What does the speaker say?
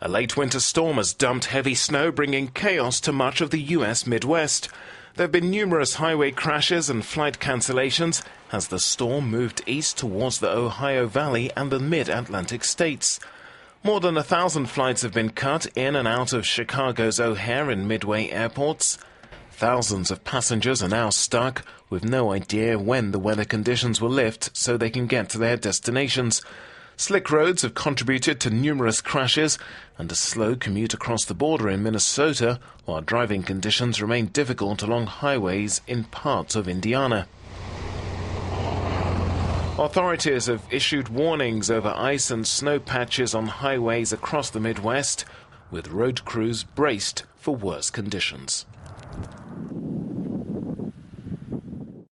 A late winter storm has dumped heavy snow, bringing chaos to much of the U.S. Midwest. There have been numerous highway crashes and flight cancellations as the storm moved east towards the Ohio Valley and the mid-Atlantic states. More than 1,000 flights have been cut in and out of Chicago's O'Hare and Midway airports. Thousands of passengers are now stuck with no idea when the weather conditions will lift so they can get to their destinations. Slick roads have contributed to numerous crashes and a slow commute across the border in Minnesota, while driving conditions remain difficult along highways in parts of Indiana. Authorities have issued warnings over ice and snow patches on highways across the Midwest, with road crews braced for worse conditions.